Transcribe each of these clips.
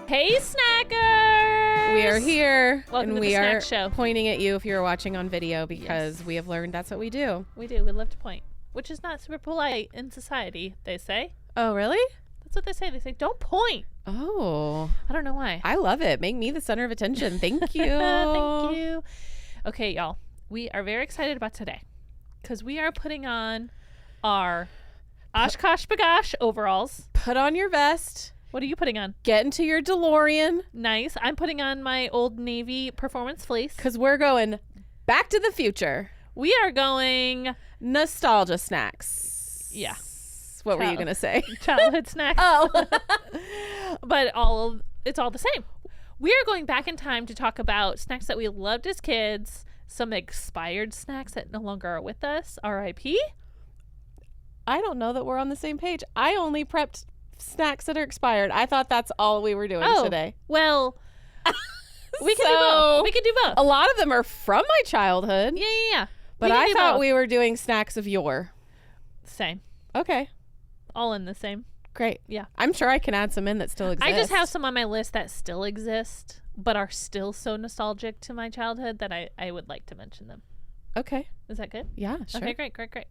Hey, snackers! We are here. Welcome and to we the are snack show. Pointing at you if you're watching on video because we have learned that's what we do. We do. We love to point, which is not super polite in society, they say. Oh, really? That's what they say. They say, don't point. Oh. I don't know why. I love it. Make me the center of attention. Thank you. Thank you. Okay, y'all. We are very excited about today because we are putting on our Oshkosh Bagosh overalls. Put on your vest. What are you putting on? Get into your DeLorean. Nice. I'm putting on my Old Navy performance fleece. Because we're going back to the future. We are going... Nostalgia snacks. Yeah. What were you going to say? Childhood snacks. Oh. But it's all the same. We are going back in time to talk about snacks that we loved as kids, some expired snacks that no longer are with us, R.I.P. I don't know that we're on the same page. I only prepped snacks that are expired. I thought that's all we were doing today. Well, we can do both. We can do both. A lot of them are from my childhood. Yeah. But I thought we were doing snacks of yore. Same. Okay. All in the same. Great. Yeah. I'm sure I can add some in that still exist. I just have some on my list that still exist, but are still so nostalgic to my childhood that I would like to mention them. Okay. Is that good? Yeah, sure. Okay, great.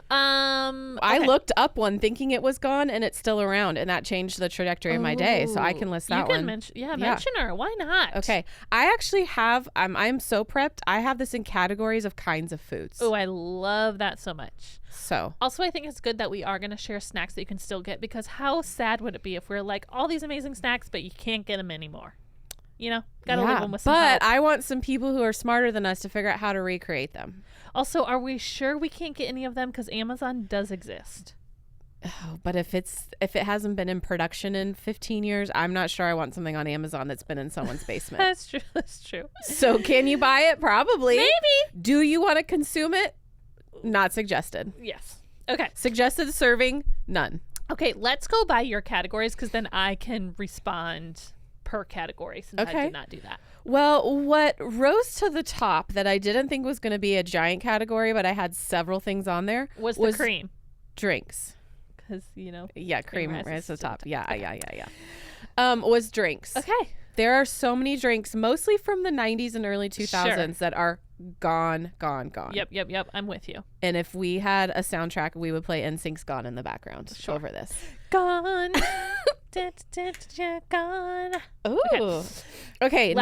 I looked up one thinking it was gone and it's still around, and that changed the trajectory of my day, so I can list that one. Mention her. Why not? Okay. I actually have, I'm so prepped. I have this in categories of kinds of foods. Oh, I love that so much. So. Also, I think it's good that we are going to share snacks that you can still get, because how sad would it be if we're like, all these amazing snacks, but you can't get them anymore? You know, gotta leave them with some help. But I want some people who are smarter than us to figure out how to recreate them. Also, are we sure we can't get any of them? Because Amazon does exist. Oh, but if it hasn't been in production in 15 years, I'm not sure I want something on Amazon that's been in someone's basement. That's true. So can you buy it? Probably. Maybe. Do you want to consume it? Not suggested. Yes. Okay. Suggested serving? None. Okay, let's go by your categories, because then I can respond per category, since I did not do that. Well, what rose to the top that I didn't think was going to be a giant category, but I had several things on there, was the cream. Drinks. Because, Yeah, cream rises to the top. Yeah, okay. Yeah. Was drinks. Okay. There are so many drinks, mostly from the 90s and early 2000s, that are gone. Yep. I'm with you. And if we had a soundtrack, we would play NSYNC's Gone in the background over this. Gone. Gone. Ooh. Okay.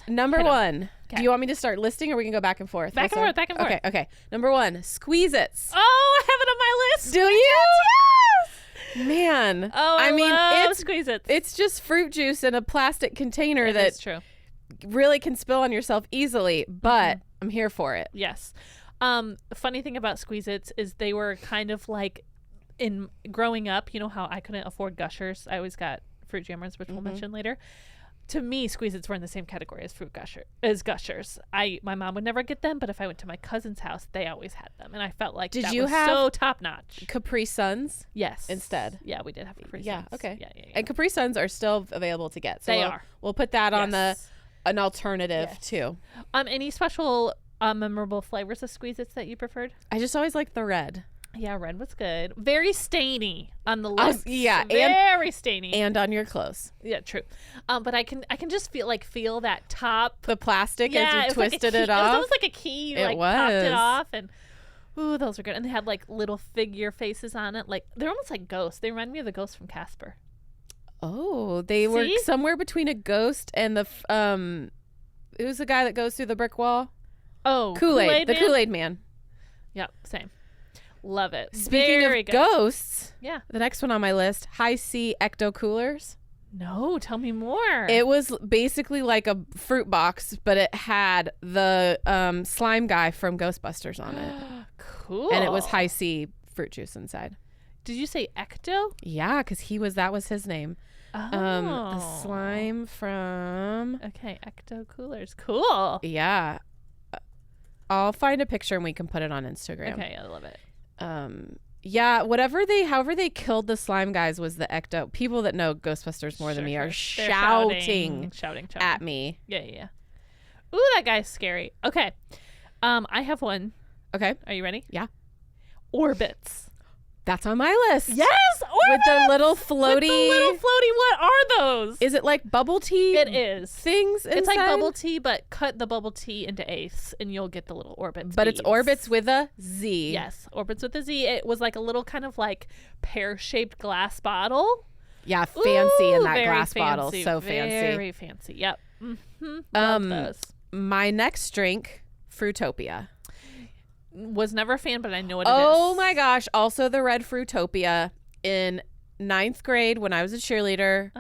Number one. Okay. Do you want me to start listing, or we can go back and forth? Back and forth. Okay. Number one, Squeeze-Its. Oh, I have it on my list. Do you? Yes. Man. Oh, I mean, it's Squeeze-Its. It's just fruit juice in a plastic container That's true. Really can spill on yourself easily, but I'm here for it. Yes. The funny thing about Squeeze-Its is they were kind of like, in growing up, you know how I couldn't afford Gushers. I always got Fruit Jammers, which we'll mention later. To me, Squeeze-Its were in the same category as Gushers. My mom would never get them, but if I went to my cousin's house, they always had them, and I felt like that was so top notch. Capri Suns? Yes. Instead. Yeah, we did have Capri Suns. Yeah. Okay. Yeah. And Capri Suns are still available to get. So they are. We'll put that on an alternative too. Any special memorable flavors of Squeeze-Its that you preferred? I just always liked the red. Yeah, red was good. Very stainy on the lips. Very stainy. And on your clothes. Yeah, true. But I can just feel that top. The plastic as you twisted it off. It was almost like a key. It was. Popped it off, and ooh, those are good. And they had like little figure faces on it. Like, they're almost like ghosts. They remind me of the ghosts from Casper. Oh, they were somewhere between a ghost and the it was the guy that goes through the brick wall. Oh, Kool-Aid. The Kool-Aid man. Yep, same. Love it. Speaking of ghosts, the next one on my list, High C Ecto coolers. No, tell me more. It was basically like a fruit box, but it had the slime guy from Ghostbusters on it. Cool. And it was High C fruit juice inside. Did you say Ecto? Yeah, because that was his name. Oh. The slime from... Okay, Ecto coolers. Cool. Yeah. I'll find a picture and we can put it on Instagram. Okay, I love it. Yeah, however they killed the slime guys was the Ecto. People that know Ghostbusters more than me are shouting at me. Yeah. Ooh, that guy's scary. Okay. I have one. Okay. Are you ready? Yeah. Orbitz. That's on my list. Yes, With the little floaty. With the little floaty. What are those? Is it like bubble tea? It is. Things inside? It's like bubble tea, but cut the bubble tea into eighths, and you'll get the little Orbitz. But beads. it's Orbitz with a Z. Yes, Orbitz with a Z. It was like a little kind of like pear-shaped glass bottle. Yeah, fancy in that glass fancy, bottle. So fancy. Very fancy. Yep. Mm-hmm. Love those. My next drink, Fruitopia. Was never a fan, but I know what it is. Oh my gosh. Also the red Fruitopia. In 9th grade, when I was a cheerleader,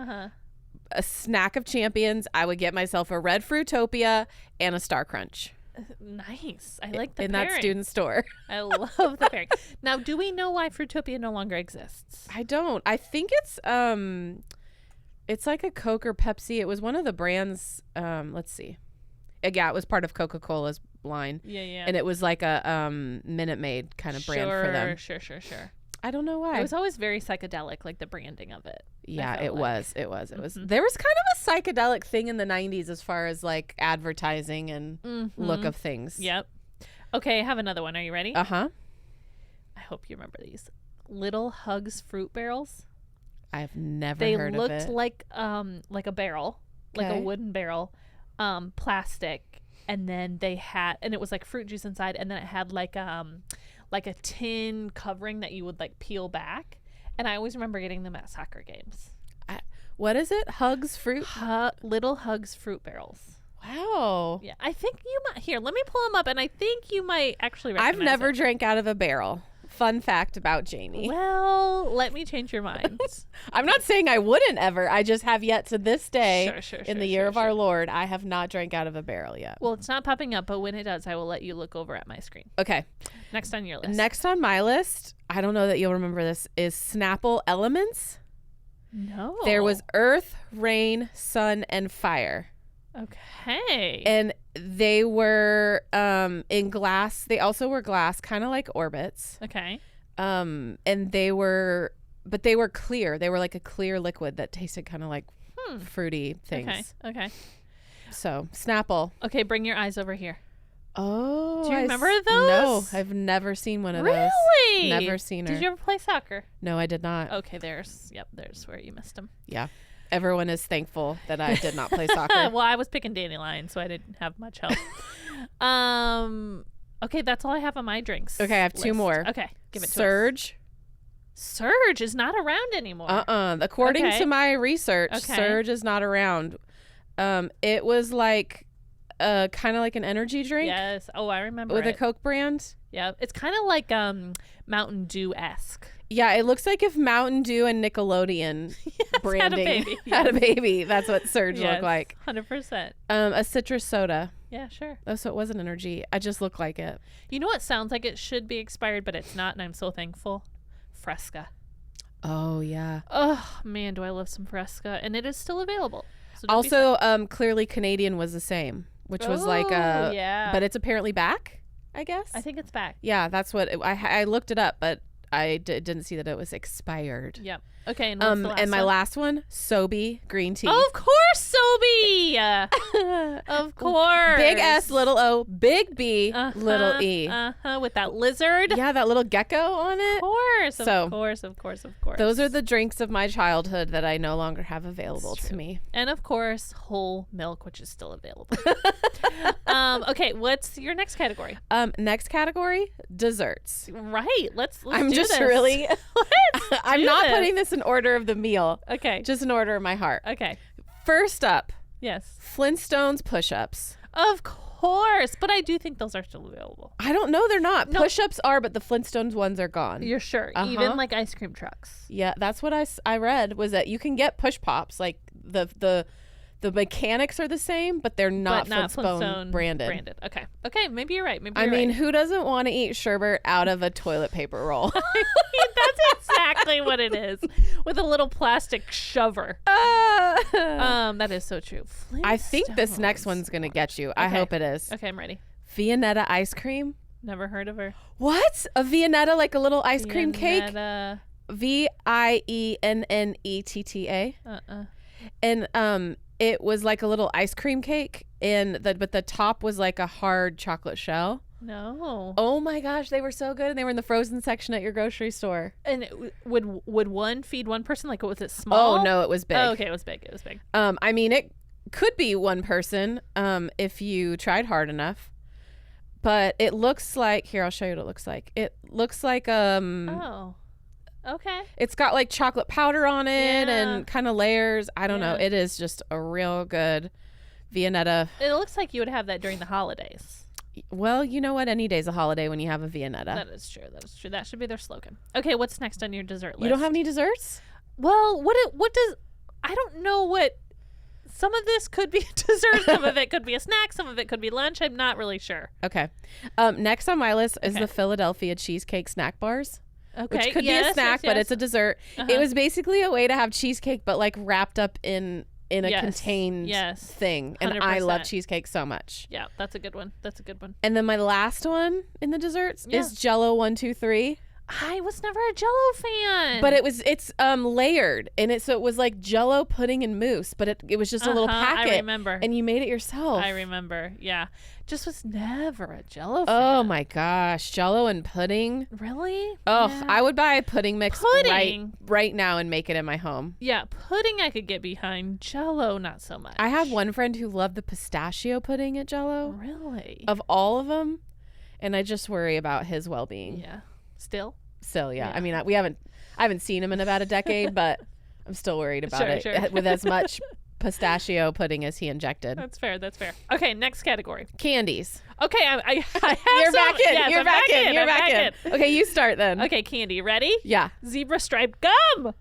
a snack of champions, I would get myself a red Fruitopia and a Star Crunch. Nice. I like the in pairing. that student store. I love the pairing. Now, do we know why Fruitopia no longer exists? I don't. I think it's like a Coke or Pepsi. It was one of the brands. Let's see. Yeah, it was part of Coca-Cola's line. Yeah. And it was like a Minute Maid kind of brand for them. Sure. I don't know why. It was always very psychedelic, like the branding of it. Yeah, it was. There was kind of a psychedelic thing in the 90s as far as like advertising and look of things. Yep. Okay, I have another one. Are you ready? Uh-huh. I hope you remember these. Little Hugs fruit barrels. I've never heard of it. They looked like a barrel, like a wooden barrel, plastic, and then and it was like fruit juice inside, and then it had like a tin covering that you would like peel back. And I always remember getting them at soccer games. What is it? Hugs fruit? Little Hugs fruit barrels. Wow. Yeah, I think you might. Here, let me pull them up, and I think you might actually recognize I've never drank out of a barrel. Fun fact about Jami. Well, let me change your mind. I'm not saying I wouldn't ever. I just have yet to this day, in the year of our Lord, I have not drank out of a barrel yet. Well, it's not popping up, but when it does, I will let you look over at my screen. Okay. Next on your list. Next on my list, I don't know that you'll remember this, is Snapple Elements. No. There was earth, rain, sun, and fire. Okay. And they were in glass. They also were glass, kind of like Orbitz. Okay. And they were clear. They were like a clear liquid that tasted kind of like fruity things. Okay. So Snapple. Okay, bring your eyes over here. Oh, do you remember those? No, I've never seen one of those. Really? Never seen her. Did you ever play soccer? No, I did not. Okay, there's where you missed them. Yeah. Everyone is thankful that I did not play soccer. Well, I was picking dandelion, so I didn't have much help. Okay, that's all I have on my drinks. Okay, I have two more. Okay, give it to us. Surge. Surge is not around anymore. According to my research, Surge is not around. It was like kind of like an energy drink. Yes. Oh, I remember with a Coke brand. Yeah, it's kind of like Mountain Dew-esque. Yeah, it looks like if Mountain Dew and Nickelodeon branding had a baby. That's what Surge looked like. 100%. A citrus soda. Yeah, sure. Oh, so it wasn't energy. I just looked like it. You know what sounds like it should be expired, but it's not, and I'm so thankful? Fresca. Oh, yeah. Oh, man, do I love some Fresca. And it is still available. So also, clearly Canadian was the same, which was like yeah. But it's apparently back, I guess. I think it's back. Yeah, that's what I looked it up, but I didn't see that it was expired. Yep. Okay, and what's the last and my one? last one, SoBe Green Tea. Of course, SoBe! Of course. Big S, little O, big B, little E. With that lizard. Yeah, that little gecko on it. Of course. Those are the drinks of my childhood that I no longer have available to me. And of course, whole milk, which is still available. Okay, what's your next category? Next category, desserts. Right. Let's I'm do just this. really I'm not this. putting this in order of the meal. Okay. Just in order of my heart. Okay. First up. Yes. Flintstones Pushups. Of course, but I do think those are still available. I don't know, they're not. No. Pushups are, but the Flintstones ones are gone. You're sure? Even like ice cream trucks. Yeah, that's what I read, was that you can get push pops, like the mechanics are the same, but they're not Flintstone branded. Okay, maybe you're right. I mean, who doesn't want to eat sherbet out of a toilet paper roll? That's exactly what it is, with a little plastic shover. That is so true. I think this next one's gonna get you. I hope it is. Okay, I'm ready. Vienetta Ice Cream. Never heard of her. What? A Vienetta, like a little ice cream cake? Viennetta. And it was like a little ice cream cake, but the top was like a hard chocolate shell. No. Oh my gosh, they were so good, and they were in the frozen section at your grocery store. And would one feed one person? Like, was it small? Oh no, it was big. Oh, okay, it was big. It was big. I mean, it could be one person if you tried hard enough. But it looks like, here, I'll show you what it looks like. It looks like Oh. Okay. It's got like chocolate powder on it and kind of layers. I don't know. Yeah. It is just a real good Vienetta. It looks like you would have that during the holidays. Well, you know what? Any day's a holiday when you have a Vienetta. That is true. That is true. That should be their slogan. Okay, what's next on your dessert list? You don't have any desserts? Well, what does I don't know what some of this could be a dessert, some of it could be a snack, some of it could be lunch. I'm not really sure. Okay. Next on my list is the Philadelphia cheesecake snack bars. Okay. Which could be a snack, but it's a dessert. It was basically a way to have cheesecake, but like wrapped up in a contained thing. And 100%. I love cheesecake so much. Yeah, that's a good one. That's a good one. And then my last one in the desserts is Jell-O 1, 2, 3. I was never a Jell-O fan. But it's layered, and it was like Jell-O pudding and mousse, but it was just a little packet. I remember. And you made it yourself. I remember. Yeah. Just was never a Jell-O fan. Oh my gosh, Jell-O and pudding. Really? Oh, yeah. I would buy a pudding mix right now and make it in my home. Yeah, pudding I could get behind. Jell-O not so much. I have one friend who loved the pistachio pudding at Jell-O. Really? Of all of them, and I just worry about his well-being. Yeah. Still, yeah. I mean, I haven't seen him in about a decade, but I'm still worried about it with as much pistachio pudding as he injected. That's fair. Okay, next category. Candies. Okay, I have You're some, back in. Yes, You're I'm back in. You're back in. Okay, you start then. Okay, candy. Ready? Yeah. Zebra striped gum.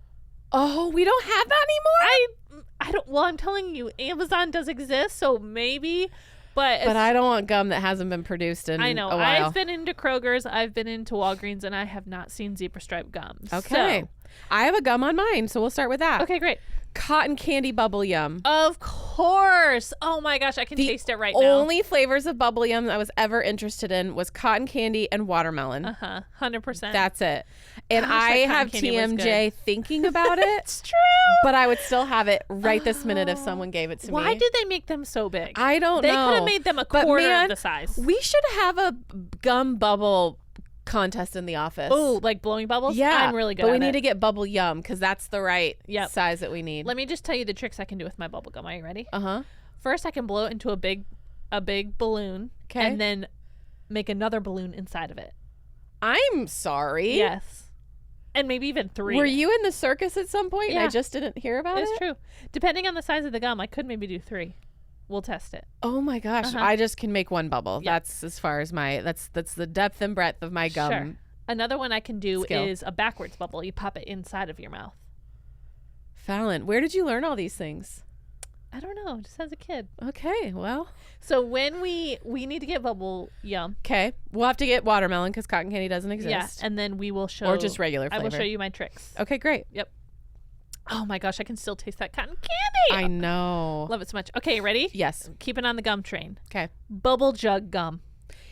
Oh, we don't have that anymore? I don't. Well, I'm telling you, Amazon does exist, so maybe. But I don't want gum that hasn't been produced in I know. a while. I've been into Kroger's, I've been into Walgreens, and I have not seen zebra striped gums. Okay. So. I have a gum on mine, so we'll start with that. Okay, great. Cotton candy bubble yum. Of course. Oh my gosh, I can taste it right now. The only flavors of bubble yum I was ever interested in was cotton candy and watermelon. 100%. That's it. And I have TMJ thinking about it. It's true. But I would still have it right this minute if someone gave it to me. Why did they make them so big? I don't know. They could have made them a quarter of the size. We should have a gum bubble contest in the office. Oh, like blowing bubbles? Yeah. I'm really good but at we it. need to get bubble yum because that's the right size that we need. Let me just tell you the tricks I can do with my bubble gum. Are you ready? Uh-huh. First, I can blow it into a big balloon. Okay. And then make another balloon inside of it. I'm sorry. Yes. And maybe even 3. Were you in the circus at some point and I just didn't hear about it? It's true. Depending on the size of the gum, I could maybe do 3. We'll test it. Oh my gosh. I just can make one bubble. Yep. That's as far as that's the depth and breadth of my gum. Sure. Another one I can do skill. is a backwards bubble. You pop it inside of your mouth. Fallon, where did you learn all these things? I don't know, just as a kid. Okay, well. So when we need to get bubble yum. Okay, we'll have to get watermelon because cotton candy doesn't exist. Yeah, and then we will show. Or just regular flavor. I will show you my tricks. Okay, great. Yep. Oh my gosh, I can still taste that cotton candy. I know. Love it so much. Okay, ready? Yes. Keeping on the gum train. Okay. Bubble jug gum.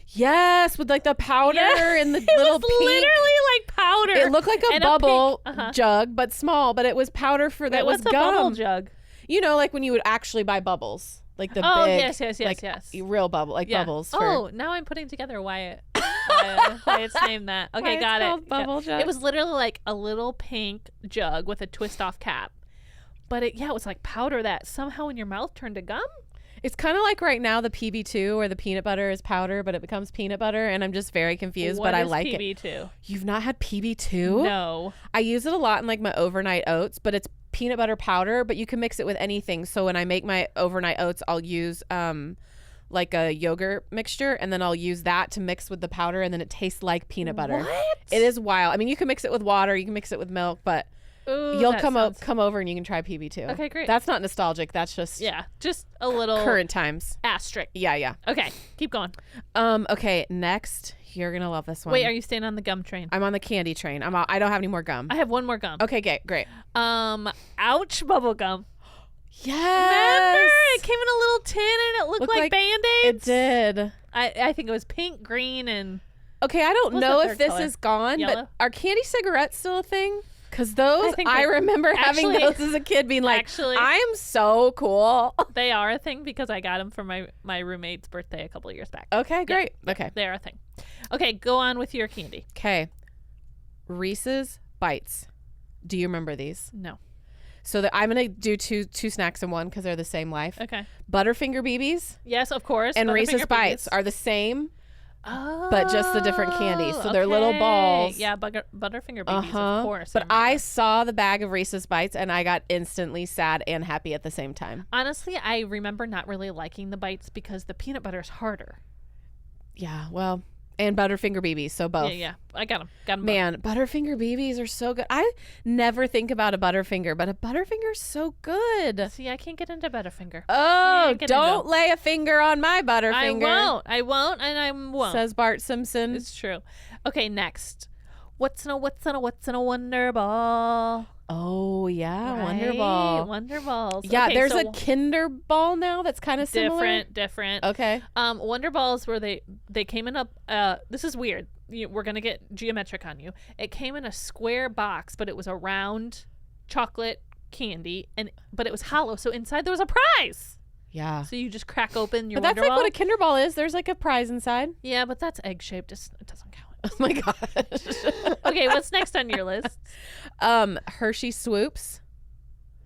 Yes, with like the powder and the little pink. Literally like powder. It looked like a bubble jug, but small, but it was powder for that was what's gum. A bubble jug? You know, like when you would actually buy bubbles. Like the big. Yes. Real bubble, like bubbles. Oh, now I'm putting together why it's named that. Okay, why got it's it. called bubble jug. It was literally like a little pink jug with a twist off cap. But it was like powder that somehow in your mouth turned to gum. It's kind of like right now the PB2 where the peanut butter is powder, but it becomes peanut butter, and I'm just very confused, but I like it. What is PB2? You've not had PB2? No. I use it a lot in like my overnight oats, but it's peanut butter powder, but you can mix it with anything. So when I make my overnight oats, I'll use like a yogurt mixture, and then I'll use that to mix with the powder, and then it tastes like peanut butter. What? It is wild. I mean, you can mix it with water, you can mix it with milk, but you'll come over and you can try PB2. Okay, great. That's not nostalgic. That's just just a little current times. Asterisk. Yeah. Okay, keep going. Okay, next, you're gonna love this one. Wait, are you staying on the gum train? I'm on the candy train. I don't have any more gum. I have one more gum. Okay, great. Ouch bubble gum. Yes. Remember? It came in a little tin and it looked like Band-Aids. It did. I think it was pink, green, and okay, I don't know if this color? is gone, Yellow? but are candy cigarettes still a thing? Because those, I remember having those as a kid being like, I am so cool. They are a thing because I got them for my roommate's birthday a couple of years back. Okay, great. Yeah, okay. They are a thing. Okay, go on with your candy. Okay. Reese's Bites. Do you remember these? No. So I'm going to do two snacks in one because they're the same life. Okay. ButterFinger BBs. Yes, of course. And Reese's Bites are the same, but just the different candies. So they're little balls. Yeah, ButterFinger BBs, of course. But I saw the bag of Reese's Bites and I got instantly sad and happy at the same time. Honestly, I remember not really liking the bites because the peanut butter is harder. Yeah, well... And ButterFinger BBs, so both. Yeah. I got them. Man, ButterFinger BBs are so good. I never think about a ButterFinger, but a ButterFinger is so good. See, I can't get into ButterFinger. Oh, don't lay a finger on my ButterFinger. I won't, and I won't. Says Bart Simpson. It's true. Okay, next. What's in a Wonder Ball? Oh, yeah, right? Wonder Ball. Wonder Balls. Yeah, okay, there's a Kinder Ball now that's kind of similar. Different. Okay. Wonder Balls were they came in a this is weird. We're going to get geometric on you. It came in a square box, but it was a round chocolate candy but it was hollow, so inside there was a prize. Yeah. So you just crack open your But that's Wonder Ball. like what a Kinder Ball is. There's like a prize inside. Yeah, but that's egg-shaped. It doesn't count. Oh my gosh. Okay, what's next on your list? Hershey Swoops.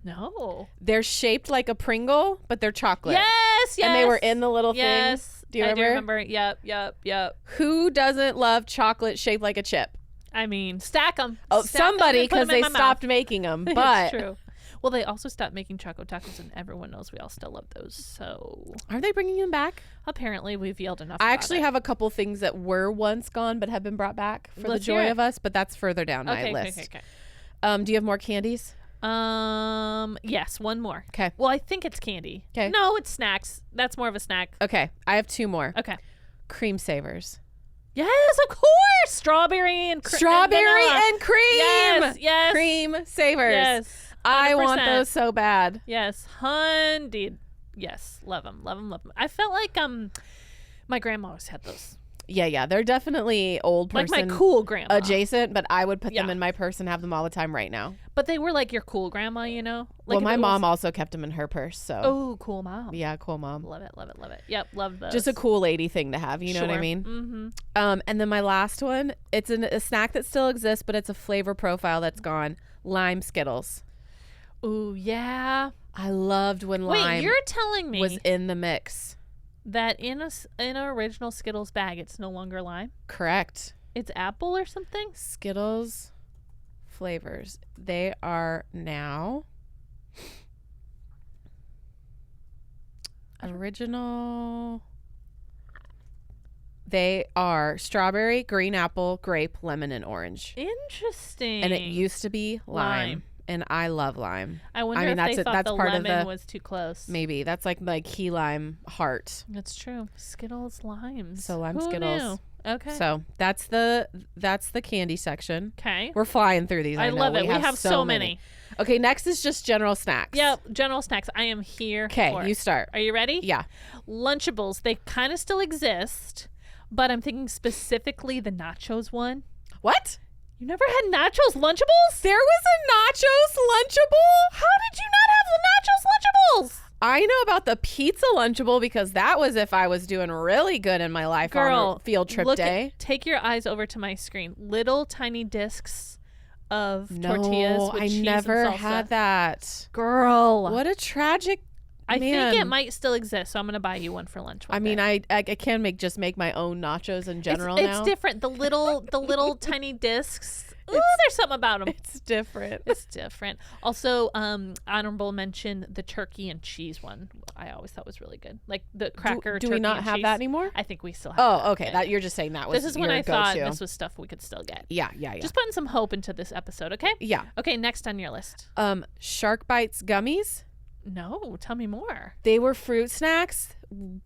No. They're shaped like a Pringle, but they're chocolate. Yes. And they were in the little thing. Do you remember? I do remember. Yep. Who doesn't love chocolate shaped like a chip? I mean, stack them. Oh, somebody, because they stopped making them. But it's true. Well, they also stopped making Choco Tacos, and everyone knows we all still love those. So, are they bringing them back? Apparently, we've yelled enough. I actually have a couple things that were once gone but have been brought back for the joy of us. But that's further down my list. Okay. Do you have more candies? Yes, one more. Okay. Well, I think it's candy. Okay. No, it's snacks. That's more of a snack. Okay, I have two more. Okay. Cream Savers. Yes, of course. Strawberry and cream. Yes. Cream Savers. Yes. 100%. I want those so bad. Yes, indeed. Yes, love them. I felt like my grandma always had those. Yeah, they're definitely old person, like my cool grandma adjacent, but I would put them in my purse and have them all the time right now. But they were like your cool grandma, Like well, my mom also kept them in her purse. So oh, cool mom. Yeah, cool mom. Love it. Yep, love those. Just a cool lady thing to have. You know what I mean? Mm-hmm. And then my last one, it's a snack that still exists, but it's a flavor profile that's gone. Lime Skittles. Ooh, yeah. I loved when lime. Wait, you're telling me was in the mix. That in an original Skittles bag, it's no longer lime? Correct. It's apple or something? Skittles flavors. They are now original. They are strawberry, green apple, grape, lemon, and orange. Interesting. And it used to be lime. And I love lime. I wonder if they thought the lemon was too close. Maybe. That's like my key lime heart. That's true. Skittles limes. So lime Who Skittles. knew? Okay. So that's the candy section. Okay. We're flying through these. I love it. We have so many. Okay, next is just general snacks. Yep, general snacks. I am here. Okay, you start. Are you ready? Yeah. Lunchables. They kind of still exist, but I'm thinking specifically the Nachos one. What? You never had Nachos Lunchables? There was a Nachos Lunchable? How did you not have the Nachos Lunchables? I know about the pizza Lunchable because that was if I was doing really good in my life on a field trip day. Take your eyes over to my screen. Little tiny discs of tortillas with cheese and salsa. I never had that. Girl. What a tragic I think it might still exist, so I'm gonna buy you one for lunch. I mean, I can make my own nachos in general. It's different. The little tiny discs. Ooh, there's something about them. It's different. It's different. Also, honorable mention the turkey and cheese one. I always thought was really good. Like the cracker. Do we not have that anymore? I think we still have. Oh, okay. That you're just saying that was. This is when I thought this was stuff we could still get. Yeah. Just putting some hope into this episode, okay? Yeah. Okay, next on your list. Shark Bites Gummies. No, tell me more. They were fruit snacks,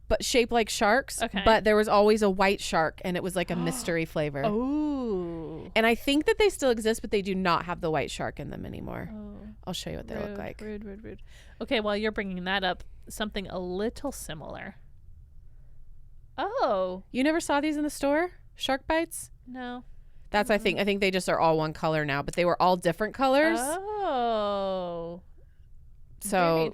but shaped like sharks. Okay. But there was always a white shark, and it was like a mystery flavor. Oh. And I think that they still exist, but they do not have the white shark in them anymore. Oh. I'll show you what they look like. Rude. Okay, while you're bringing that up, something a little similar. Oh. You never saw these in the store? Shark Bites? No. That's I think they just are all one color now, but they were all different colors. Oh. So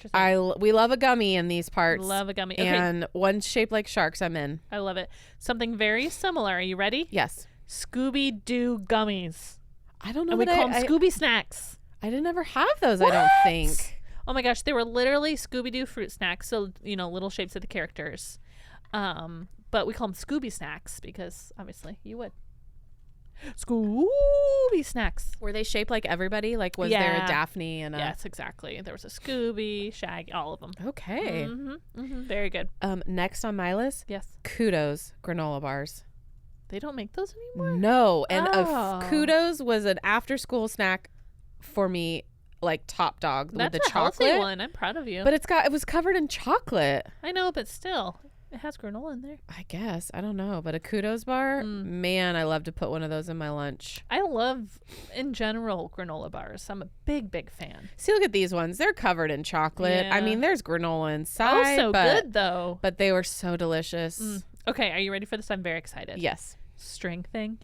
we love a gummy in these parts. Love a gummy. Okay. And one's shaped like sharks. I'm in. I love it. Something very similar. Are you ready? Yes. Scooby-Doo gummies. I don't know. And we call them Scooby snacks. I didn't ever have those. What? I don't think. Oh my gosh, they were literally Scooby-Doo fruit snacks. So little shapes of the characters. But we call them Scooby snacks because obviously you would. Scooby snacks. Were they shaped like everybody? Like was there a Daphne and a... Yes, exactly. There was a Scooby, Shaggy, all of them. Okay. Very good. Next on my list. Yes. Kudos granola bars. They don't make those anymore? No. And Kudos was an after school snack for me, like top dog. That's with the a chocolate healthy one. I'm proud of you. But it was covered in chocolate. I know, but still. It has granola in there. I guess. I don't know. But a Kudos bar, man, I love to put one of those in my lunch. I love, in general, granola bars. I'm a big, big fan. See, look at these ones. They're covered in chocolate. Yeah. I mean, there's granola inside. Oh, so good, though. But they were so delicious. Okay, are you ready for this? I'm very excited. Yes. String thing.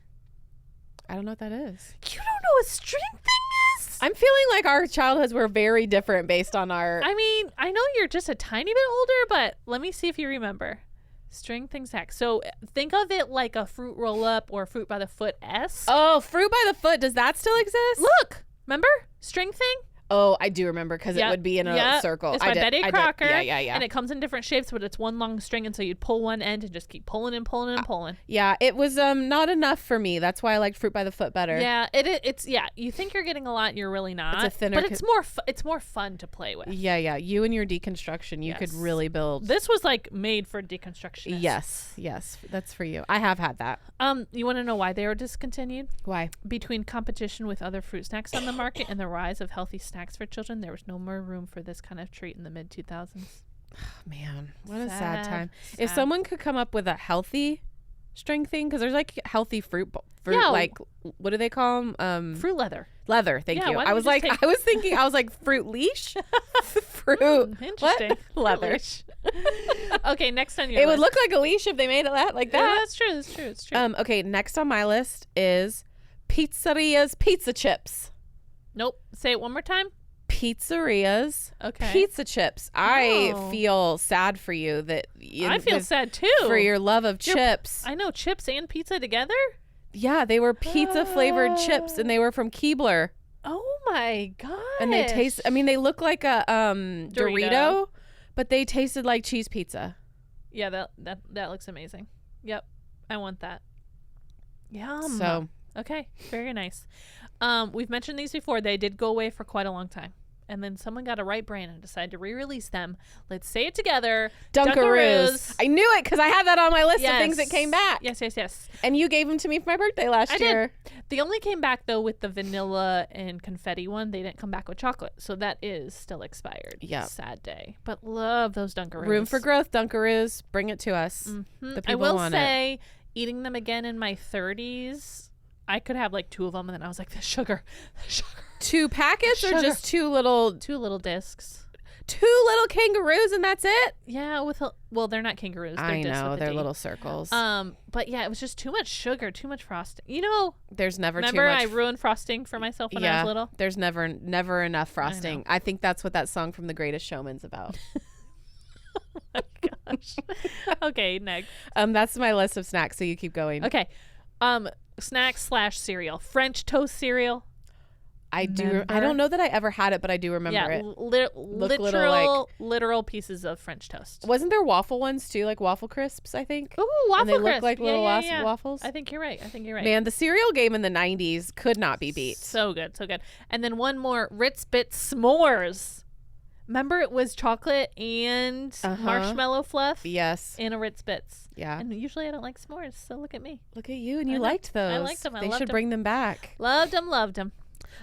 I don't know what that is. You don't know what string thing is? I'm feeling like our childhoods were very different based on our... I mean, I know you're just a tiny bit older, but let me see if you remember. String thing snack. So think of it like a fruit roll up or fruit by the foot-esque. Oh, fruit by the foot. Does that still exist? Look, remember? String thing? Oh, I do remember because it would be in a circle. It's by Betty Crocker. Yeah. And it comes in different shapes, but it's one long string, and so you'd pull one end and just keep pulling and pulling and pulling. Yeah, it was not enough for me. That's why I liked fruit by the foot better. Yeah, it's you think you're getting a lot, and you're really not. It's a thinner, but it's more fun to play with. Yeah. You and your deconstruction, you could really build. This was like made for deconstructionists. Yes, that's for you. I have had that. You want to know why they were discontinued? Why? Between competition with other fruit snacks on the market and the rise of healthy snacks for children, there was no more room for this kind of treat in the mid 2000s. Man, what a sad time. Sad. If someone could come up with a healthy string thing, because there's like healthy fruit Yeah. like what do they call them? Fruit leather. Leather. Thank you. why I don't was you like, just I was thinking, I was like fruit leash, fruit. Interesting. What? Leather. Okay, next on your It list. would look like a leash if they made it like that. Yeah, that's true. It's true. Okay, next on my list is Pizzaria's pizza chips. Nope. Say it one more time. Pizzaria's Okay. pizza chips. I Oh. feel sad for you that I feel sad too. for your love of chips. I know, chips and pizza together? Yeah, they were pizza flavored chips and they were from Keebler. Oh my god. And they taste, I mean, they look like a Dorito, but they tasted like cheese pizza. Yeah, that looks amazing. Yep. I want that. Yum. So, okay, very nice. We've mentioned these before. They did go away for quite a long time. And then someone got a right brain and decided to re-release them. Let's say it together. Dunkaroos. I knew it because I had that on my list of things that came back. Yes. And you gave them to me for my birthday last year. They only came back, though, with the vanilla and confetti one. They didn't come back with chocolate. So that is still expired. Yeah. Sad day. But love those Dunkaroos. Room for growth, Dunkaroos. Bring it to us. Mm-hmm. The people I will want say, eating them again in my 30s, I could have like 2 of them, and then I was like, the sugar. 2 packets or Sugar. just 2 little 2 little discs. 2 little kangaroos and that's it? Yeah, well, they're not kangaroos. They're I discs know, with a they're D. little circles. But yeah, it was just too much sugar, too much frosting. You know, There's never remember too much. I ruined frosting for myself when I was little? There's never enough frosting. I think that's what that song from The Greatest Showman's about. Oh my gosh. Okay, next. That's my list of snacks, so you keep going. Okay. Snacks / cereal. French toast cereal. I don't know that I ever had it, but I do remember it. Literal pieces of French toast. Wasn't there waffle ones too, like waffle crisps, I think? Ooh, waffle and they crisp. look like little waffles. I think you're right. Man, the cereal game in the 90s could not be beat. So good. And then one more, Ritz Bits S'mores. Remember, it was chocolate and marshmallow fluff? Yes. And a Ritz Bits. Yeah. And usually I don't like s'mores, so look at me. Look at you, and you liked those. I liked them. They should bring them back. Loved them.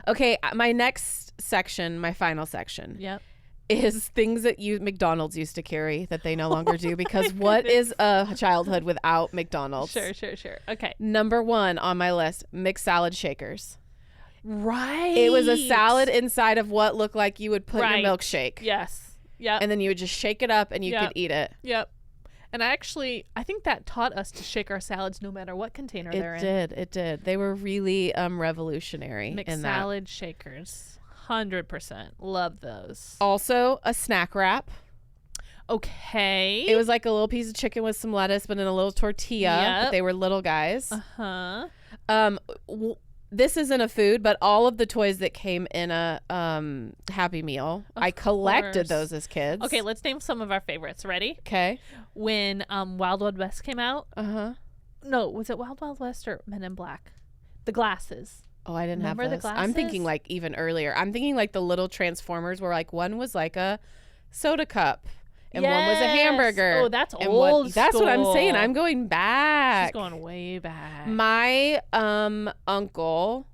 Okay, my next section, my final section. Yep. Is things that McDonald's used to carry that they no longer do, because what is a childhood without McDonald's? Sure. Okay. Number 1 on my list, McSalad Shakers. Right. It was a salad inside of what looked like you would put in a milkshake. Yes. Yep. And then you would just shake it up and you could eat it. Yep. And I think that taught us to shake our salads no matter what container they're in. It did. They were really revolutionary in that. McSalad Shakers. 100%. Love those. Also, a SnackWrap. Okay. It was like a little piece of chicken with some lettuce, but in a little tortilla. Yep. But they were little guys. Uh-huh. This isn't a food, but all of the toys that came in a Happy Meal, I collected those as kids. Okay, let's name some of our favorites. Ready? Okay. When Wild Wild West came out. Uh-huh. No, was it Wild Wild West or Men in Black? The glasses. Oh, I didn't Remember have those. the glasses? I'm thinking like even earlier. I'm thinking like the little Transformers where like one was like a soda cup and one was a hamburger. Oh, that's old That's what I'm school. saying. I'm going back. She's going way back. My uncle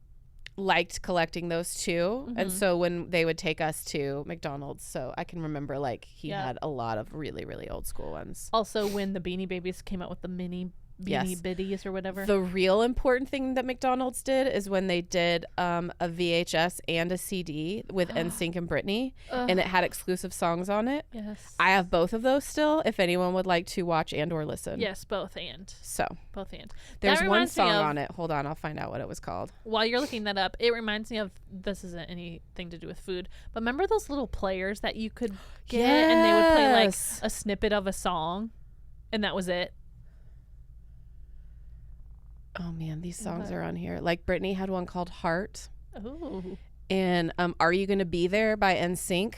liked collecting those too. And so when they would take us to McDonald's, so I can remember like he had a lot of really, really old school ones. Also when the Beanie Babies came out with the mini Beanie Biddies or whatever. The real important thing that McDonald's did is when they did a VHS and a CD with NSYNC and Britney, and it had exclusive songs on it. Yes. I have both of those still if anyone would like to watch and or listen. Yes, both and. So. Both and. There's one song on it. Hold on, I'll find out what it was called. While you're looking that up, it reminds me of, this isn't anything to do with food, but remember those little players that you could get and they would play like a snippet of a song and that was it? Oh man, these songs are on here. Like Britney had one called Heart. Oh. And Are You Gonna Be There by NSYNC.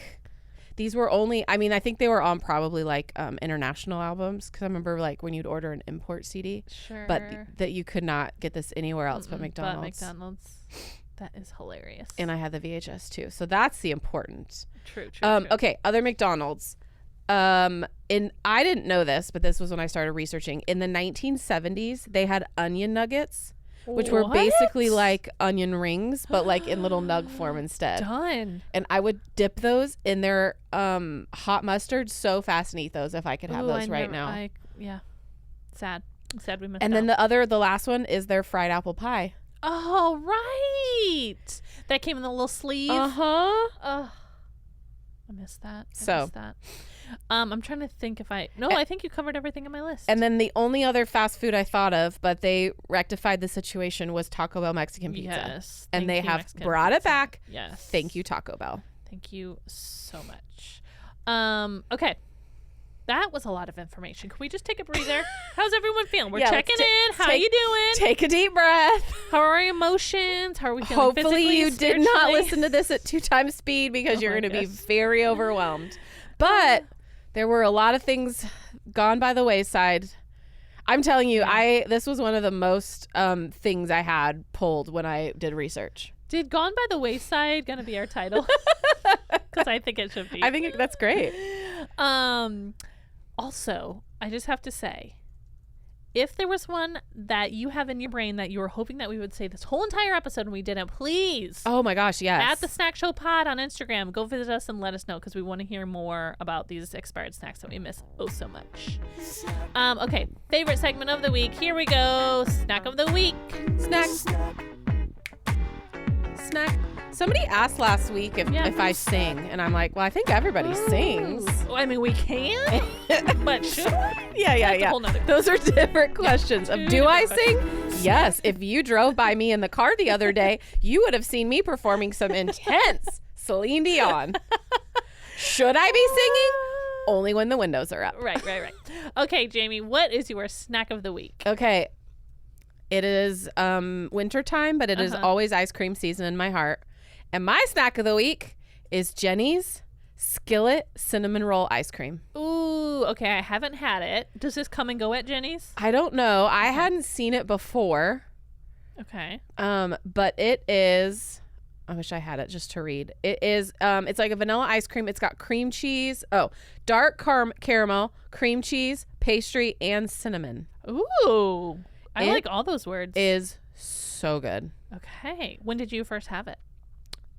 These were only, I mean, I think they were on probably like international albums because I remember like when you'd order an import CD. Sure. But that you could not get this anywhere else but McDonald's. But McDonald's. That is hilarious. And I had the VHS too. So that's the important. True. Okay, other McDonald's. And I didn't know this, but this was when I started researching. In the 1970s, they had onion nuggets, which were basically like onion rings, but like in little nug form instead. Done. And I would dip those in their hot mustard so fast and eat those if I could have those right now. Yeah. Sad we missed And then the last one is their fried apple pie. Oh, right. That came in the little sleeve. Uh-huh. I missed that. I'm trying to think if I think you covered everything on my list. And then the only other fast food I thought of, but they rectified the situation, was Taco Bell Mexican pizza. Yes. And they have brought it back. Yes. Thank you, Taco Bell. Thank you so much. Okay. That was a lot of information. Can we just take a breather? How's everyone feeling? We're checking in. How you doing? Take a deep breath. How are our emotions? How are we feeling? Hopefully you did not listen to this at 2 times speed because you're going to be very overwhelmed. But there were a lot of things gone by the wayside. I'm telling you, this was one of the most things I had pulled when I did research. Did Gone by the Wayside gonna be our title? Because I think it should be. I think that's great. Also, I just have to say, if there was one that you have in your brain that you were hoping that we would say this whole entire episode and we didn't, please. Oh my gosh, yes. At the Snack Show Pod on Instagram, go visit us and let us know because we want to hear more about these expired snacks that we miss so much. Okay, favorite segment of the week. Here we go. Snack of the week. Snack. Somebody asked last week if I sing, and I'm like, well, I think everybody sings. Well, I mean, we can, but should we? Yeah. Those are different questions. Do I sing? Yes. If you drove by me in the car the other day, you would have seen me performing some intense Celine Dion. Should I be singing? Only when the windows are up. Right. Okay, Jamie, what is your snack of the week? Okay. It is winter time, but it is always ice cream season in my heart. And my snack of the week is Jeni's Skillet Cinnamon Roll Ice Cream. Ooh, okay. I haven't had it. Does this come and go at Jeni's? I don't know. I hadn't seen it before. Okay. But it is, I wish I had it just to read. It is, it's like a vanilla ice cream. It's got cream cheese. Oh, dark caramel, cream cheese, pastry, and cinnamon. Ooh. I like all those words. Is so good. Okay. When did you first have it?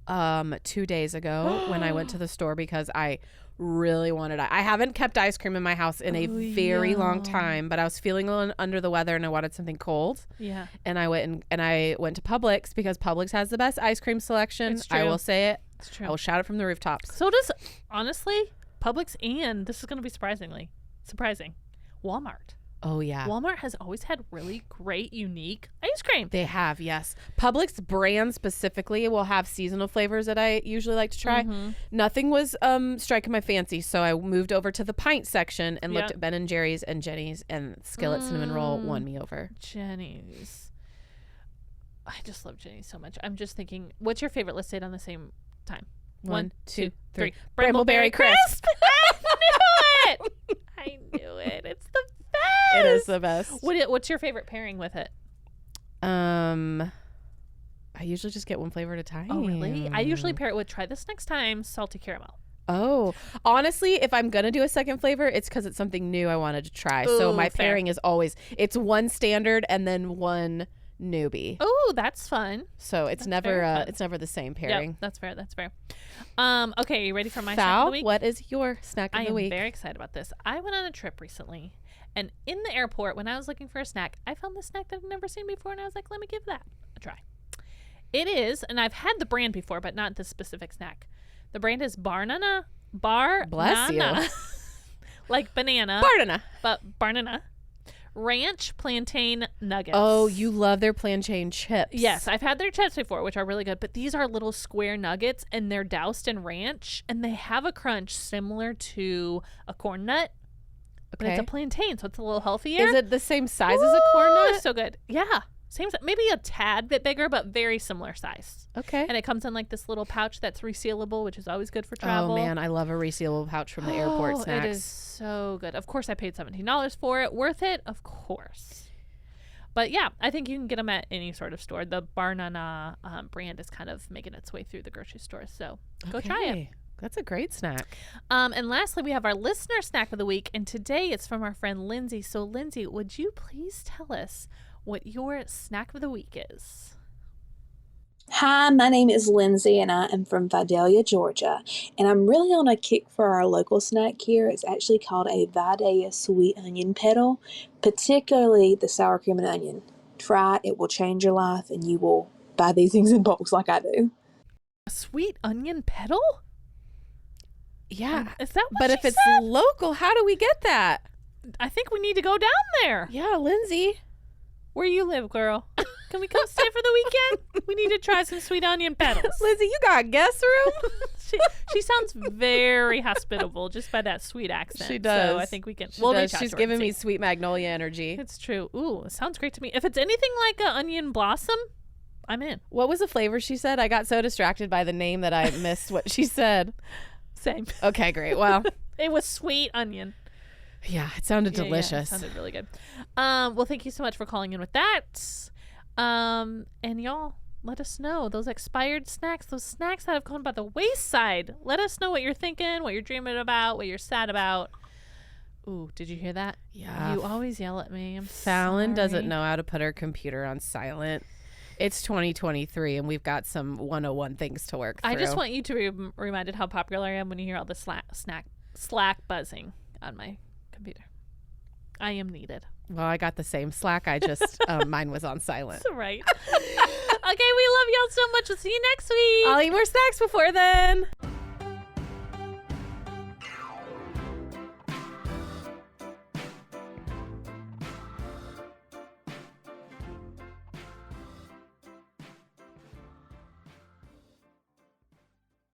2 days ago when I went to the store because I really wanted it. I haven't kept ice cream in my house in a very long time, but I was feeling a little under the weather and I wanted something cold. Yeah. And I went to Publix because Publix has the best ice cream selection. It's true. I will say it. It's true. I will shout it from the rooftops. So does, honestly, Publix, and this is going to be surprising. Walmart. Oh, yeah. Walmart has always had really great, unique ice cream. They have, yes. Publix brand specifically will have seasonal flavors that I usually like to try. Nothing was striking my fancy, so I moved over to the pint section and looked at Ben & Jerry's and Jeni's, and Skillet Cinnamon Roll won me over. Jeni's. I just love Jeni's so much. I'm just thinking, what's your favorite? Let's say it on the same time. 1, 2, 3. Brambleberry Crisp. I knew it. I knew it. It's the best. It is the best. What's your favorite pairing with it? I usually just get one flavor at a time. Oh, really? I usually pair it with, try this next time, salty caramel. Oh, honestly, if I'm going to do a second flavor, it's because it's something new I wanted to try. Ooh, so my fair. pairing is always, it's one standard and then one newbie. Oh, that's fun. So it's never the same pairing. Yep, that's fair. That's fair. Okay, you ready for my snack Val, of the week? what is your snack of the week? I am very excited about this. I went on a trip recently, and in the airport, when I was looking for a snack, I found this snack that I've never seen before, and I was like, let me give that a try. It is, and I've had the brand before, but not this specific snack. The brand is BarNana. Bless you. Like banana. BarNana. But BarNana. Ranch plantain nuggets. Oh, you love their plantain chips. Yes, I've had their chips before, which are really good, but these are little square nuggets, and they're doused in ranch, and they have a crunch similar to a corn nut, but it's a plantain, so it's a little healthier. Is it the same size as a corn nut? It's so good. Yeah. Same, maybe a tad bit bigger, but very similar size. Okay. And it comes in like this little pouch that's resealable, which is always good for travel. Oh, man, I love a resealable pouch from the airport snacks. It is so good. Of course, I paid $17 for it. Worth it? Of course. But yeah, I think you can get them at any sort of store. The BarNana brand is kind of making its way through the grocery stores, so go try it. That's a great snack. And lastly, we have our listener snack of the week, and today it's from our friend Lindsay. So Lindsay, would you please tell us what your snack of the week is? Hi, my name is Lindsay and I am from Vidalia, Georgia, and I'm really on a kick for our local snack here. It's actually called a Vidalia sweet onion petal, particularly the sour cream and onion. Try it, it will change your life, and you will buy these things in bulks like I do. A sweet onion petal? Yeah. Is that what But if she it's said? local, how do we get that? I think we need to go down there. Yeah, Lindsay. Where you live, girl? Can we come stay for the weekend? We need to try some sweet onion petals. Lindsay, you got guest room? She sounds very hospitable just by that sweet accent. She does. So I think we can. She does. She's giving me sweet magnolia energy. It's true. Ooh, it sounds great to me. If it's anything like an onion blossom, I'm in. What was the flavor she said? I got so distracted by the name that I missed what she said. Same. Okay, great. Well, it was sweet onion. Yeah, it sounded delicious. Yeah, it sounded really good. Well, thank you so much for calling in with that. And y'all, let us know those expired snacks, those snacks that have gone by the wayside. Let us know what you're thinking, what you're dreaming about, what you're sad about. Ooh, did you hear that? Yeah. You always yell at me. Fallon doesn't know how to put her computer on silent. It's 2023, and we've got some 101 things to work through. I just want you to be reminded how popular I am when you hear all the Slack buzzing on my computer. I am needed. Well, I got the same Slack. I just, mine was on silent. That's right. Okay, we love y'all so much. We'll see you next week. I'll eat more snacks before then.